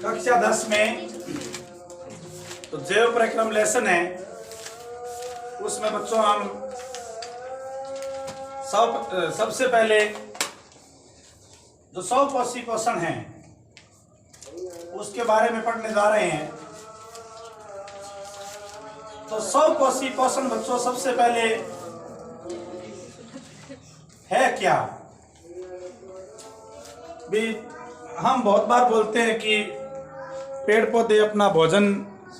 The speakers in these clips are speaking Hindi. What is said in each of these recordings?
कक्षा 10 में तो जैव परिक्रम लेसन है, उसमें बच्चों हम सबसे पहले जो स्वपोषी पोषण है उसके बारे में पढ़ने जा रहे हैं। तो स्वपोषी पोषण बच्चों सबसे पहले है क्या? भी हम बहुत बार बोलते हैं कि पेड़ पौधे अपना भोजन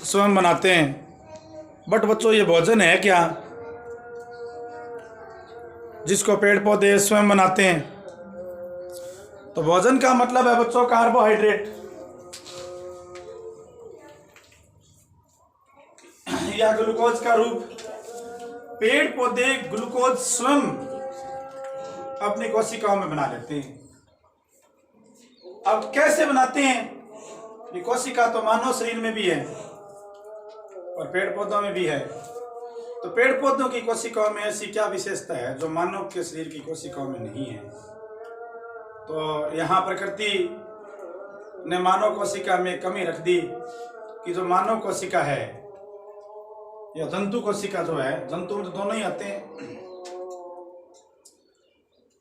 स्वयं बनाते हैं, बट बच्चों ये भोजन है क्या जिसको पेड़ पौधे स्वयं बनाते हैं? तो भोजन का मतलब है बच्चों कार्बोहाइड्रेट या ग्लूकोज का रूप। पेड़ पौधे ग्लूकोज स्वयं अपनी कोशिकाओं में बना लेते हैं। अब कैसे बनाते हैं? ये कोशिका तो मानव शरीर में भी है और पेड़ पौधों में भी है। तो पेड़ पौधों की कोशिकाओं में ऐसी क्या विशेषता है जो मानव के शरीर की कोशिकाओं में नहीं है? तो यहाँ प्रकृति ने मानव कोशिका में कमी रख दी कि जो मानव कोशिका है या जंतु कोशिका जो है, जंतु में तो दोनों ही आते हैं,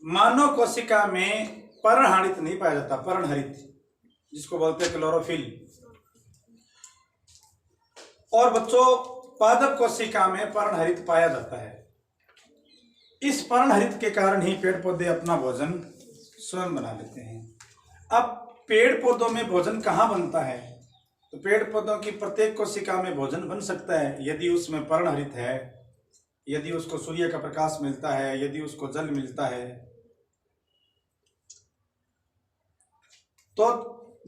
मानव कोशिका में पर्णहरित नहीं पाया जाता। पर्णहरित जिसको बोलते हैं क्लोरोफिल। और बच्चों पादप कोशिका में पर्णहरित पाया जाता है। इस पर्णहरित के कारण ही पेड़ पौधे अपना भोजन स्वयं बना लेते हैं। अब पेड़ पौधों में भोजन कहाँ बनता है? तो पेड़ पौधों की प्रत्येक कोशिका में भोजन बन सकता है यदि उसमें पर्णहरित है, यदि उसको सूर्य का प्रकाश मिलता है, यदि उसको जल मिलता है। तो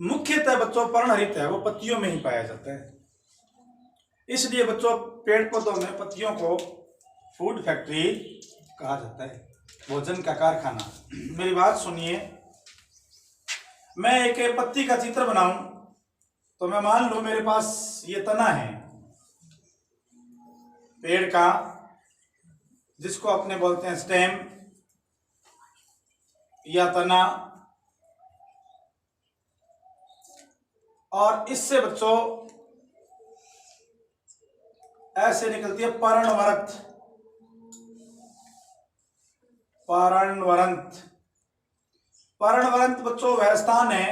मुख्यतः बच्चों पर्णहरित है वो पत्तियों में ही पाया जाता है। इसलिए बच्चों पेड़ पौधों में पत्तियों को फूड फैक्ट्री कहा जाता है, भोजन का कारखाना। मेरी बात सुनिए, मैं एक पत्ती का चित्र बनाऊं तो मैं मान लूं मेरे पास ये तना है पेड़ का, जिसको अपने बोलते हैं स्टेम या तना, और इससे बच्चों ऐसे निकलती है पर्णवरंत। पर्णवरंत पर्णवरंत बच्चों वह स्थान है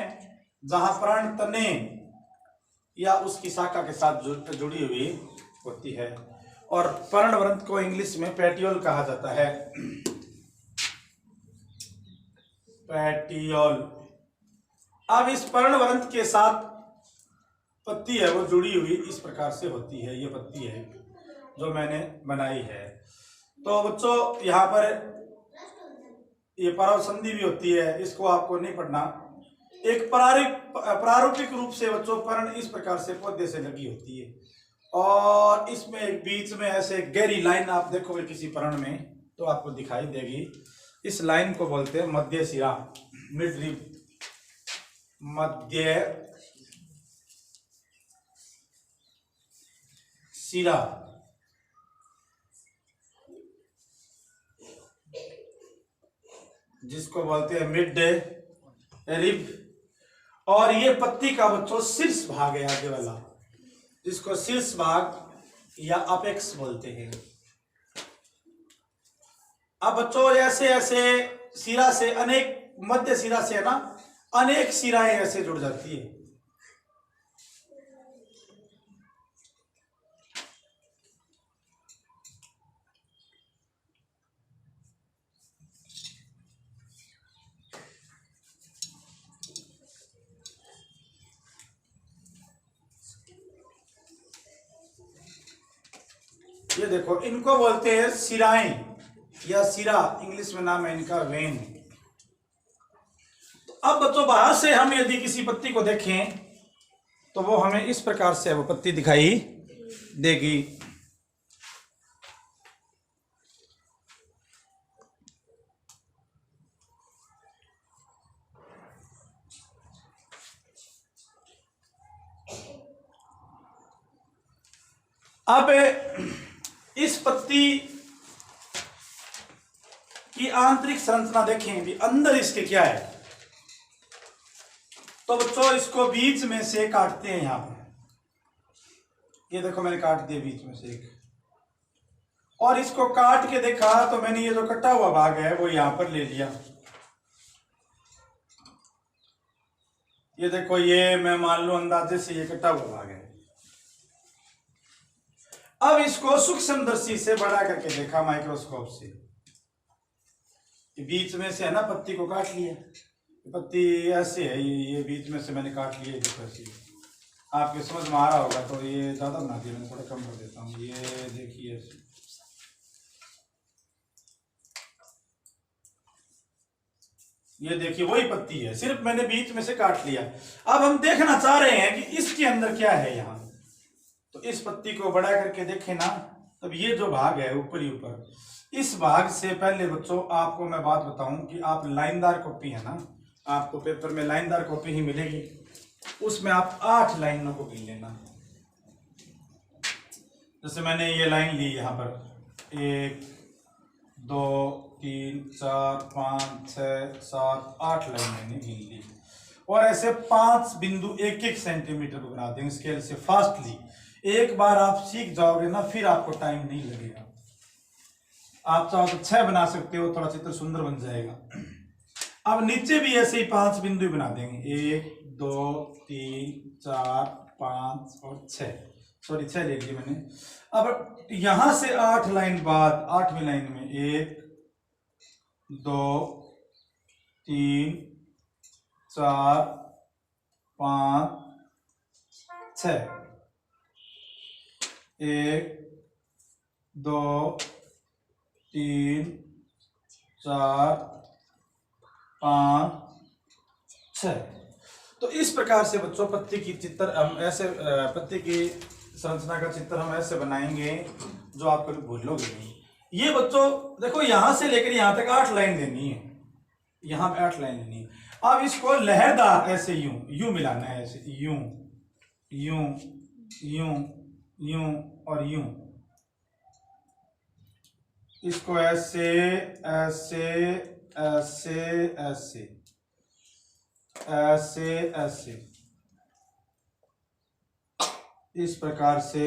जहां पर्ण तने या उसकी शाखा के साथ जुड़ी हुई होती है, और पर्णवरंत को इंग्लिश में पेटियोल कहा जाता है। पेटियोल। अब इस पर्णवरंत के साथ पत्ती है वो जुड़ी हुई इस प्रकार से होती है। ये पत्ती है जो मैंने बनाई है। तो बच्चों यहाँ पर ये परव संधि भी होती है, इसको आपको नहीं पढ़ना। एक प्रारूपिक रूप से बच्चों पर्ण इस प्रकार से पौधे से लगी होती है, और इसमें एक बीच में ऐसे गहरी लाइन आप देखोगे किसी पर्ण में तो आपको दिखाई देगी। इस लाइन को बोलते हैं मध्य शिरा, मिड रिब, मध्य शिरा। जिसको बोलते हैं मिड रिब। और ये पत्ती का बच्चों शीर्ष भाग है आगे वाला, जिसको शीर्ष भाग या अपेक्स बोलते हैं। अब बच्चों ऐसे ऐसे शिरा से अनेक, मध्य शिरा से है ना, अनेक शिराएं ऐसे जुड़ जाती है। ये देखो, इनको बोलते हैं शिराएं या शिरा, इंग्लिश में नाम है इनका वेन। तो अब बच्चों बाहर से हम यदि किसी पत्ती को देखें तो वो हमें इस प्रकार से वो पत्ती दिखाई देगी। अब इस पत्ती की आंतरिक संरचना देखें भी, अंदर इसके क्या है। तो बच्चों इसको बीच में से काटते हैं यहाँ पर। ये देखो मैंने काट दिया बीच में से एक, और इसको काट के देखा तो मैंने ये जो कटा हुआ भाग है वो यहां पर ले लिया। ये देखो, ये मैं मान लो अंदाजे से ये कटा हुआ भाग है। अब इसको सूक्ष्मदर्शी से बड़ा करके देखा माइक्रोस्कोप से, बीच में से है ना पत्ती को काट लिया। पत्ती ऐसे है, ये बीच में से मैंने काट लिया। देखो ऐसे आपके समझ में आ रहा होगा, तो ये ज्यादा बना दिया मैं, थोड़ा कम कर देता हूँ। ये देखिए ऐसे, ये देखिए वही पत्ती है, सिर्फ मैंने बीच में से काट लिया। अब हम देखना चाह रहे हैं कि इसके अंदर क्या है यहाँ। तो इस पत्ती को बड़ा करके देखें ना, तब ये जो भाग है ऊपरी ऊपर, इस भाग से पहले बच्चों आपको मैं बात बताऊं कि आप लाइनदार कॉपी है ना, आपको पेपर में लाइनदार कॉपी ही मिलेगी, उसमें आप 8 लाइनों को गिन लेना। जैसे मैंने ये लाइन ली यहाँ पर 1 2 3 4 5 6 7 8 लाइन मैंने गिन ली, और ऐसे 5 बिंदु 1-1 सेंटीमीटर को बना देंगे स्केल से फास्टली। एक बार आप सीख जाओगे ना, फिर आपको टाइम नहीं लगेगा। आप चाहो तो 6 बना सकते हो, थोड़ा चित्र सुंदर बन जाएगा। अब नीचे भी ऐसे ही 5 बिंदु बना देंगे, 1 2 3 4 5 और 6, सॉरी 6 ले लिए मैंने। अब यहां से 8 लाइन बाद 8वीं लाइन में 1 2 3 4 5 6, 1 2 3 4 5 6। तो इस प्रकार से बच्चों पत्ती की चित्र हम ऐसे, पत्ती की संरचना का चित्र हम ऐसे बनाएंगे जो आप कभी भूलोगे नहीं। ये बच्चों देखो, यहां से लेकर यहां तक 8 लाइन देनी है, यहां पे 8 लाइन देनी है। अब इसको लहरदार ऐसे यूं मिलाना है, ऐसे यूं यूं यूं यूं और यूं, इसको ऐसे ऐसे ऐसे ऐसे ऐसे ऐसे इस प्रकार से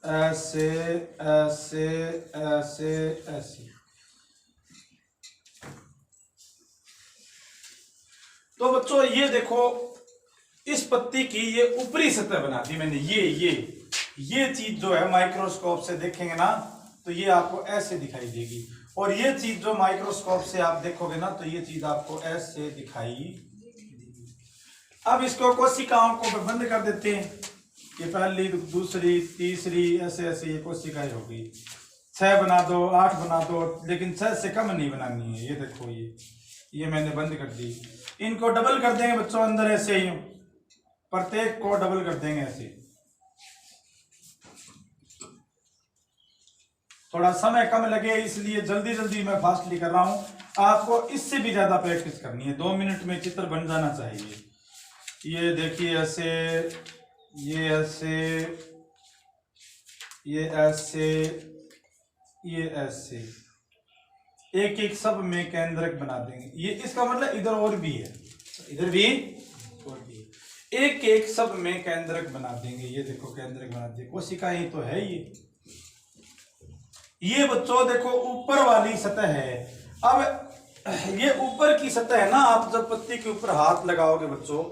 ऐसे ऐसे ऐसे ऐसे। तो बच्चों ये देखो, इस पत्ती की ये ऊपरी सतह बना दी मैंने। ये चीज जो है माइक्रोस्कोप से देखेंगे ना तो ये आपको ऐसे दिखाई देगी, और ये चीज जो माइक्रोस्कोप से आप देखोगे ना तो ये चीज आपको ऐसे दिखाई देगी। अब इसको कोशिकाओं को बंद कर देते हैं, ये पहली दूसरी तीसरी ऐसे ऐसे ये कोशिकाएं होगी। 6 बना दो 8 बना दो, लेकिन 6 से कम नहीं बनानी है। ये देखो, ये मैंने बंद कर दी। इनको डबल कर देंगे बच्चों अंदर ऐसे ही, प्रत्येक को डबल कर देंगे ऐसे। थोड़ा समय कम लगे इसलिए जल्दी जल्दी मैं फास्टली कर रहा हूं, आपको इससे भी ज्यादा प्रैक्टिस करनी है। 2 मिनट में चित्र बन जाना चाहिए। ये देखिए ऐसे, ये ऐसे, ये ऐसे, ये ऐसे, एक एक सब में केंद्रक बना देंगे। ये इसका मतलब इधर और भी है, इधर भी और भी है। एक एक सब में केंद्रक बना देंगे। ये देखो केंद्रक बना देंगे, कोशिकाएं तो है ये बच्चों देखो ऊपर वाली सतह है। अब ये ऊपर की सतह है ना, आप जब पत्ती के ऊपर हाथ लगाओगे बच्चों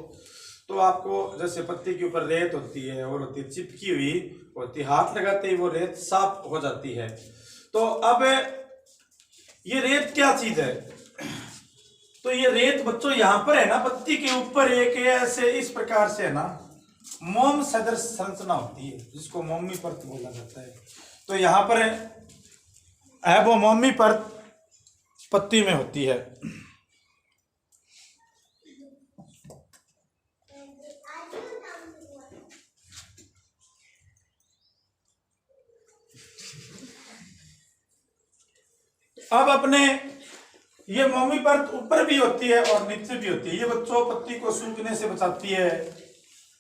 तो आपको, जैसे पत्ती के ऊपर रेत होती है और होती है चिपकी हुई होती, हाथ लगाते ही वो रेत साफ हो जाती है। तो अब ये रेत क्या चीज है, तो ये रेत बच्चों यहां पर है ना, पत्ती के ऊपर एक ऐसे इस प्रकार से है ना मोम सदृश संरचना होती है, जिसको मोमी परत बोला जाता है। तो यहां पर है वो मोमी परत पत्ती में होती है। अब अपने ये मोमी परत ऊपर भी होती है और नीचे भी होती है। ये बच्चों पत्ती को सूखने से बचाती है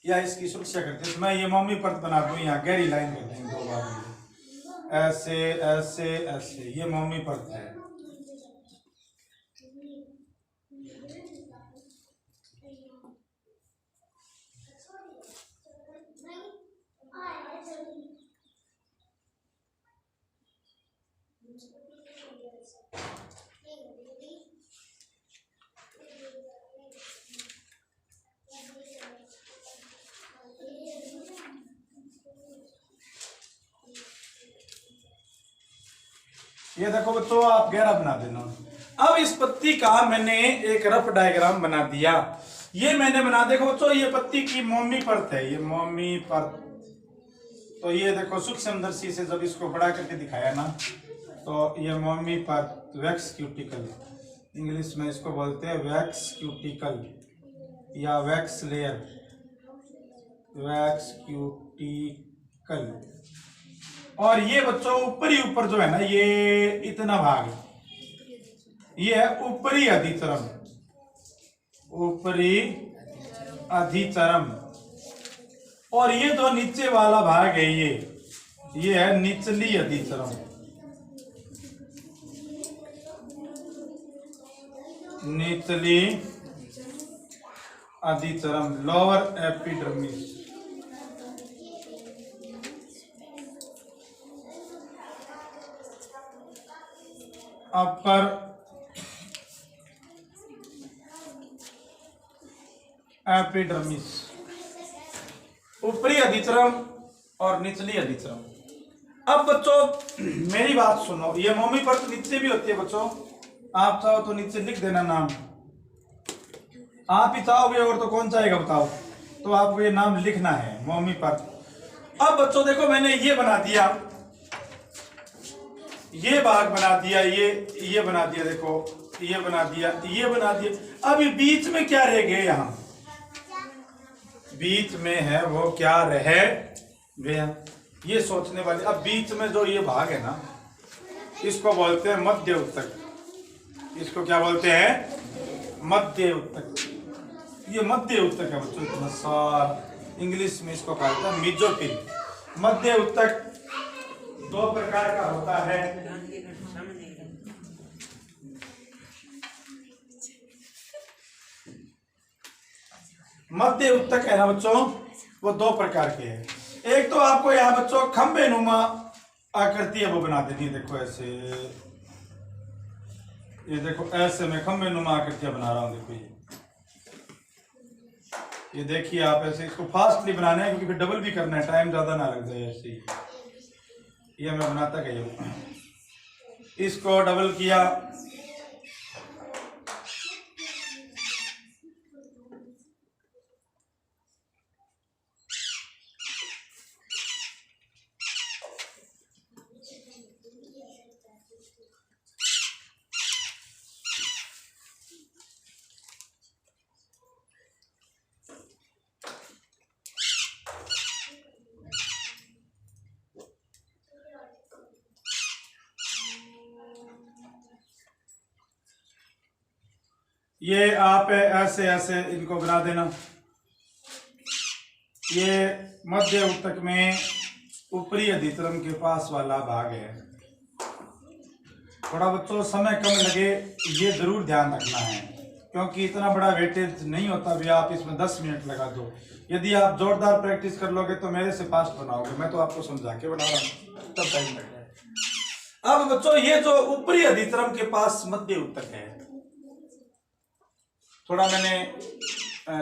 या इसकी सुरक्षा करती है। तो मैं ये मोमी परत बना दूं, यहाँ गहरी लाइन कर देंगे 2 बार, ऐसे ऐसे ऐसे, ये मोमी परत है। ये देखो बच्चों, आप गहरा बना देना। अब इस पत्ती का मैंने एक रफ डायग्राम बना दिया। ये मैंने बना, देखो बच्चों, ये पत्ती की मोमी परत है, ये मोमी परत। तो ये देखो सूक्ष्मदर्शी से जब इसको बड़ा करके दिखाया ना, तो ये मोमी परत, वैक्स क्यूटिकल, इंग्लिश में इसको बोलते हैं वैक्स क्यूटिकल या वैक्स लेयर, वैक्स क्यूटिकल। और ये बच्चों ऊपर जो है ना, ये इतना भाग, ये है ऊपरी अधिचरम, ऊपरी अधिचरम। और ये जो नीचे वाला भाग है, ये है निचली अधिचरम, निचली अधिचरम, लोअर एपिडर्मिस। अपर एपिडर्मिस, ऊपरी अधिचरम और निचली अधिचरम। अब बच्चों मेरी बात सुनो, ये मोमी परत नीचे भी होती है बच्चों, आप चाहो तो नीचे लिख देना नाम, आप ही चाहोगे और तो कौन चाहेगा बताओ, तो आपको ये नाम लिखना है, मोमी परत। अब बच्चों देखो, मैंने ये बना दिया, ये भाग बना दिया, ये बना दिया, देखो ये बना दिया, ये बना दिया। अब ये बीच में क्या रह गए, यहां बीच में है वो क्या रह गया, ये सोचने वाले। अब बीच में जो ये भाग है ना, इसको बोलते हैं मध्य उत्तक, इसको क्या बोलते हैं, मध्य उत्तक। ये मध्य उत्तक है बच्चों, इतना सार, इंग्लिश में इसको कहते हैं मिजोटिल। मध्य उत्तक दो प्रकार का होता है, मध्य उत्तक है ना बच्चों, वो दो प्रकार के हैं। एक तो आपको यहाँ बच्चों खंबे नुमा आकृति है वो बना देनी है, देखो ऐसे, ये देखो ऐसे मैं खंबे नुमा आकृतियां बना रहा हूं, देखो ये देखिए आप, ऐसे इसको फास्टली बनाना है क्योंकि फिर डबल भी करना है, टाइम ज्यादा ना लग जाए। ऐसे ही ये मैं बनाता गया हूं, इसको डबल किया, ये आप ऐसे ऐसे इनको बना देना। ये मध्य उत्तक में ऊपरी अधिचरम के पास वाला भाग है। थोड़ा बच्चों समय कम लगे ये जरूर ध्यान रखना है, क्योंकि इतना बड़ा वेटेज नहीं होता भी आप इसमें 10 मिनट लगा दो। यदि आप जोरदार प्रैक्टिस कर लोगे तो मेरे से फास्ट बनाओगे, मैं तो आपको समझा के बना रहा हूँ, तब टाइम लग जाए। अब बच्चों ये जो ऊपरी अधिचरम के पास मध्य उत्तक है, थोड़ा मैंने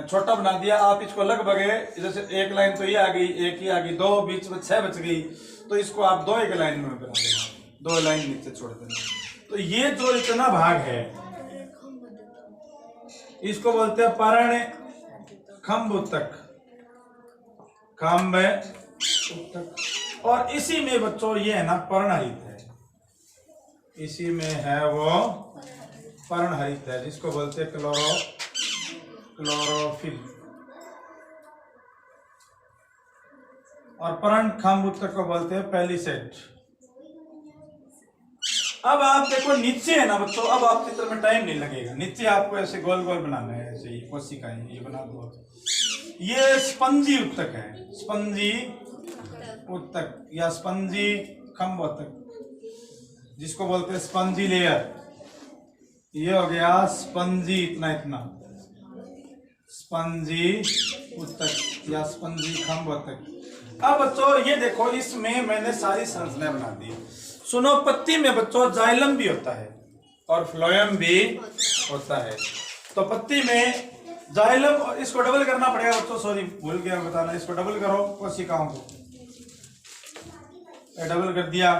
छोटा बना दिया। आप इसको लगभग जैसे एक लाइन तो ये आ गई, एक ही आ गई, दो बीच में 6 बच गई, तो इसको आप 2 एक लाइन में बना देना, 2 लाइन नीचे छोड़ देना। तो ये जो इतना भाग है इसको बोलते हैं पर्ण खंब उत्तक, खंब उत्तक। और इसी में बच्चों ये है ना पर्णहरित है, इसी में है वो पर्णहरित है, जिसको बोलते हैं क्लोरोफिल। और पर्ण खंब उत्तक को बोलते हैं पेलिसेट। अब आप देखो नीचे है ना बच्चों, अब आप चित्र में टाइम नहीं लगेगा, नीचे आपको ऐसे गोल गोल बनाना है, ऐसे ही कोशिकाएं ये बना दो। ये स्पंजी उत्तक है, स्पंजी उत्तक या स्पंजी खंब उत्तक, जिसको बोलते हैं स्पंजी लेयर। ये हो गया स्पंजी, इतना इतना स्पंजी उत्तक या स्पंजी खंब उत्तक। अब बच्चों ये देखो, इसमें मैंने सारी संरचना बना दी। सुनो, पत्ती में बच्चों जाइलम भी होता है और फ्लोएम भी होता है। तो पत्ती में जाइलम, और इसको डबल करना पड़ेगा बच्चों, सॉरी भूल गया बताना, इसको डबल करो कोशिकाओं को, डबल कर दिया।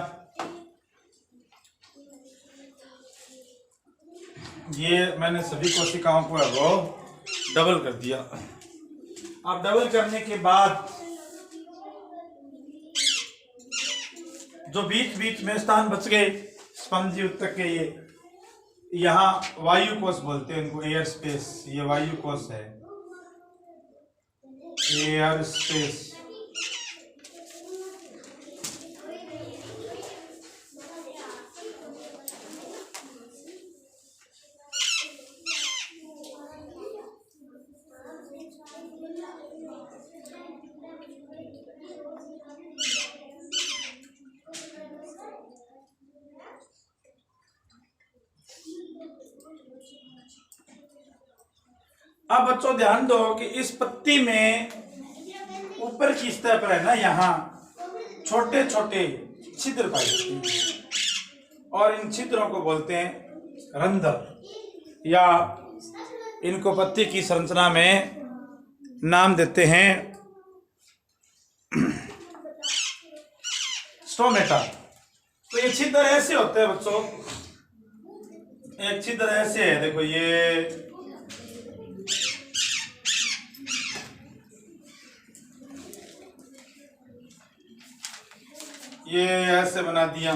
ये मैंने सभी कोशिकाओं को है वो डबल कर दिया। अब डबल करने के बाद जो बीच बीच में स्थान बच गए स्पंजी उत्तक के, ये यहाँ वायु कोश बोलते हैं इनको, एयर स्पेस, ये वायु कोश है, एयर स्पेस। अब बच्चों ध्यान दो कि इस पत्ती में ऊपर की सतह पर है ना, यहाँ छोटे छोटे छिद्र पाए जाते हैं और इन छिद्रों को बोलते हैं रंध्र, या इनको पत्ती की संरचना में नाम देते हैं स्टोमेटा। तो ये छिद्र ऐसे होते हैं बच्चों, एक छिद्र ऐसे है, देखो ये ऐसे बना दिया।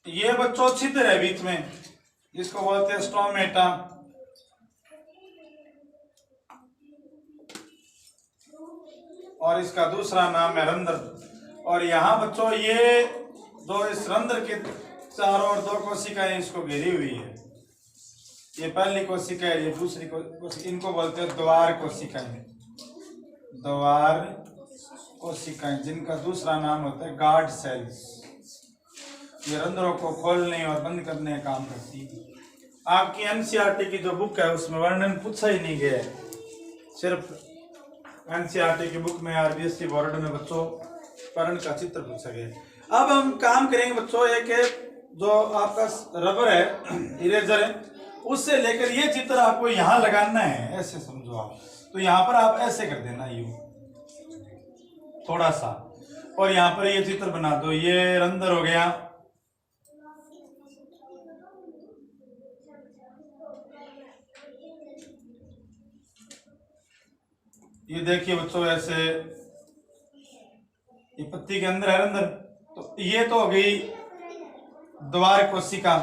ये बच्चों छिद्र है बीच में, जिसको बोलते हैं स्टोमेटा। और इसका दूसरा नाम है रंध्र। और यहाँ बच्चों ये दो, इस रंध्र के चारों ओर दो कोशिकाएं इसको घेरी हुई है। ये पहली कोशिका है, ये दूसरी कोशिका, इनको बोलते हैं द्वार कोशिकाएं, द्वार कोशिकाएं, जिनका दूसरा नाम होता है गार्ड सेल्स। ये रंध्रों को खोलने और बंद करने का काम करती है। आपकी एनसीईआरटी की जो बुक है उसमें वर्णन पूछा ही नहीं गया है, सिर्फ एनसीईआरटी की बुक में आरबीएससी बोर्ड में बच्चों पर्ण का चित्र पूछा गया। अब हम काम करेंगे बच्चों, एक जो आपका रबर है, इरेजर है, उससे लेकर ये चित्र आपको यहाँ लगाना है, ऐसे समझो आप। तो यहाँ पर आप ऐसे कर देना यूं थोड़ा सा, और यहाँ पर ये चित्र बना दो। ये रंध्र हो गया, ये देखिए बच्चों ऐसे, ये पत्ती के अंदर है रंध्र। तो ये तो हो गई द्वार कोशिका,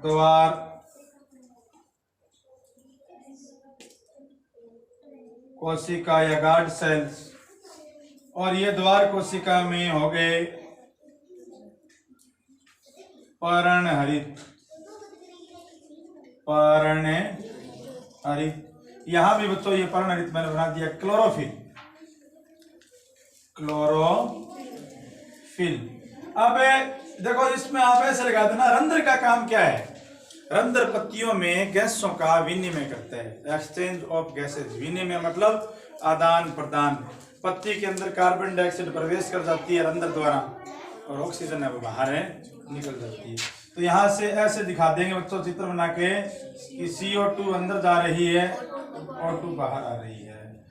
द्वार कोशिका या गार्ड सेल्स। और ये द्वार कोशिका में हो गए पर्णहरित, पर्णहरित। यहां भी बच्चों ये पर्णहरित मैंने बना दिया क्लोरोफिल, क्लोरोफिल। अब देखो इसमें आप ऐसे लगा देना, रंध्र का काम क्या है? रंध्र पत्तियों में गैसों का विनिमय करता है, एक्सचेंज ऑफ गैसेज। विनिमय मतलब आदान प्रदान। पत्ती के अंदर कार्बन डाइऑक्साइड प्रवेश कर जाती है रंध्र द्वारा, और ऑक्सीजन है वो बाहर है निकल जाती है। तो यहाँ से ऐसे दिखा देंगे बच्चों चित्र बना के कि CO2 अंदर जा रही है, O2 बाहर आ रही है।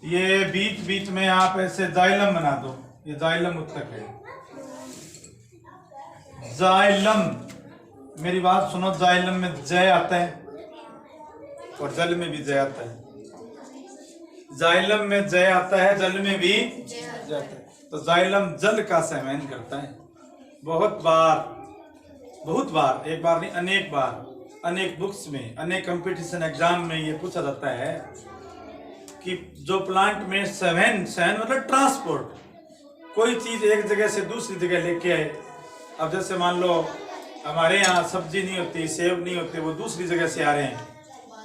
ये बीच बीच में आप ऐसे जाइलम बना दो, ये जाइलम उत्तक है। जाइलम, मेरी बात सुनो, जाइलम में जय आता है और जल में भी जय आता है। जाइलम में जय आता है, जल में भी जय आता है। तो जाइलम जल का सहवन करता है। बहुत बार, एक बार नहीं अनेक बार, अनेक बुक्स में, अनेक कंपटीशन एग्जाम में ये पूछा जाता है कि जो प्लांट में सहन मतलब ट्रांसपोर्ट, कोई चीज एक जगह से दूसरी जगह लेके आए। अब जैसे मान लो हमारे यहाँ सब्जी नहीं होती, सेब नहीं होते, वो दूसरी जगह से आ रहे हैं,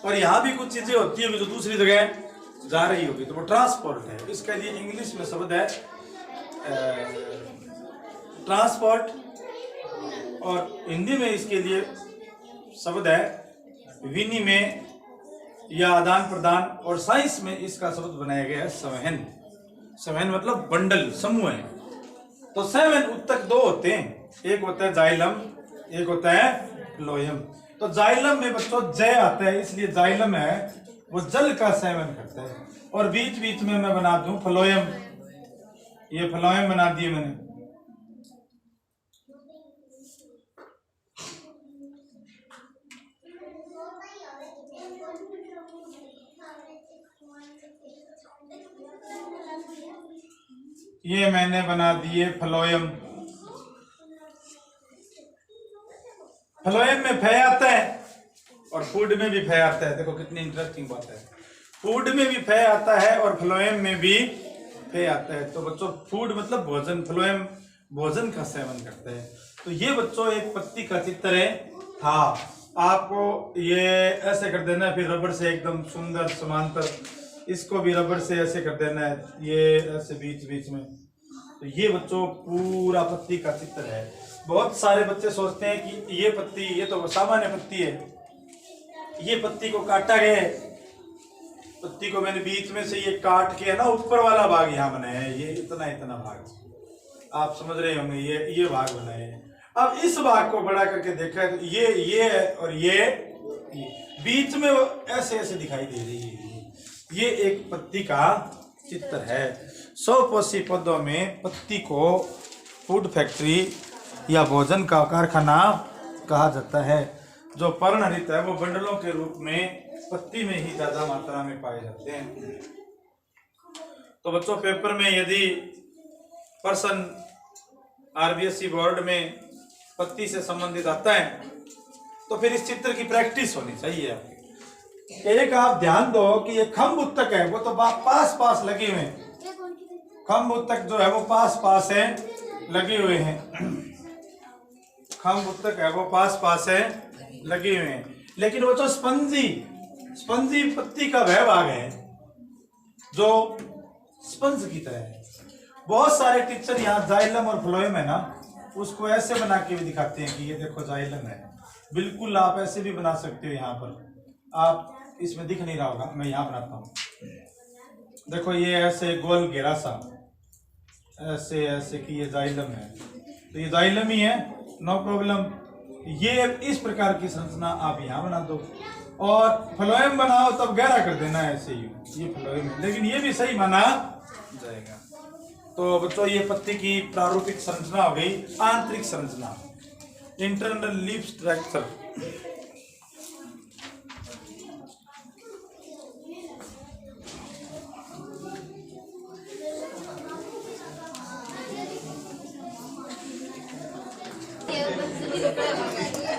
और यहाँ भी कुछ चीजें होती है जो दूसरी जगह जा रही होगी, तो वो ट्रांसपोर्ट है। इसके लिए इंग्लिश में शब्द है ट्रांसपोर्ट, और हिंदी में इसके लिए शब्द है विनिमय या आदान प्रदान, और साइंस में इसका शब्द बनाया गया है संवहन। संवहन मतलब बंडल, समूह है। तो 7 उत्तक 2 होते हैं, एक होता है जाइलम, एक होता है फ्लोएम। तो जाइलम में बच्चों जय आता है, इसलिए जाइलम है वो जल का सेवन करता है। और बीच बीच में मैं बना दूं फ्लोएम, ये फ्लोएम बना दिए मैंने। ये मैंने बना दिए फ्लोएम। फ्लोएम में फे आता है और फूड में भी फे आता है। देखो कितनी इंटरेस्टिंग बात है, फूड में भी फे आता है और फ्लोएम में भी फे आता है। तो बच्चों फूड मतलब भोजन, फ्लोएम भोजन का सेवन करते हैं। तो ये बच्चों एक पत्ती का चित्र है था। आपको ये ऐसे कर देना है, फिर रबड़ से एकदम सुंदर समांतर, इसको भी रबड़ से ऐसे कर देना है, ये ऐसे बीच बीच में। तो ये बच्चों पूरा पत्ती का चित्र है। बहुत सारे बच्चे सोचते हैं कि ये पत्ती, ये तो सामान्य पत्ती है, ये पत्ती को काटा गया है, पत्ती को मैंने बीच में से ये काट के है ना ऊपर वाला भाग यहाँ बनाया है, ये इतना इतना भाग आप समझ रहे होंगे, ये भाग बनाए हैं। अब इस भाग को बड़ा करके देखा है तो ये और ये बीच में ऐसे ऐसे दिखाई दे रही है। ये एक पत्ती का चित्र है। 100 पौधों में पत्ती को फूड फैक्ट्री या भोजन का कारखाना कहा जाता है। जो पर्णहरित है वो बंडलों के रूप में पत्ती में ही ज्यादा मात्रा में पाए जाते हैं। तो बच्चों पेपर में यदि पर्सन आरबीएसई बोर्ड में पत्ती से संबंधित आता है तो फिर इस चित्र की प्रैक्टिस होनी चाहिए आपकी। एक आप ध्यान दो कि ये खम्भ उत्तक है वो तो पास पास लगे हुए हैं, खम्भ उत्तक जो है वो पास पास है लगे हुए हैं, खम्भ उत्तक है वो पास पास है लगे हुए हैं। लेकिन वो जो स्पंजी पत्ती का वह भाग है जो स्पंज की तरह है। बहुत सारे टीचर यहाँ जाइलम और फ्लोएम है ना, उसको ऐसे बना के भी दिखाते हैं कि ये देखो जाइलम है। बिल्कुल आप ऐसे भी बना सकते हो। यहाँ पर आप इसमें दिख नहीं रहा होगा, मैं यहाँ बनाता हूँ। देखो ये ऐसे गोल घेरा सा ऐसे ऐसे कि ये जाइलम है, तो ये जाइलम ही है, नो प्रॉब्लम। ये इस प्रकार की संरचना आप यहाँ बना दो और फ्लोएम बनाओ तब गहरा कर देना है ऐसे ही, ये फ्लोएम है, लेकिन ये भी सही माना जाएगा। तो बच्चों ये पत्ती की प्रारूपिक संरचना हो गई, आंतरिक संरचना, इंटरनल लीफ स्ट्रक्चर।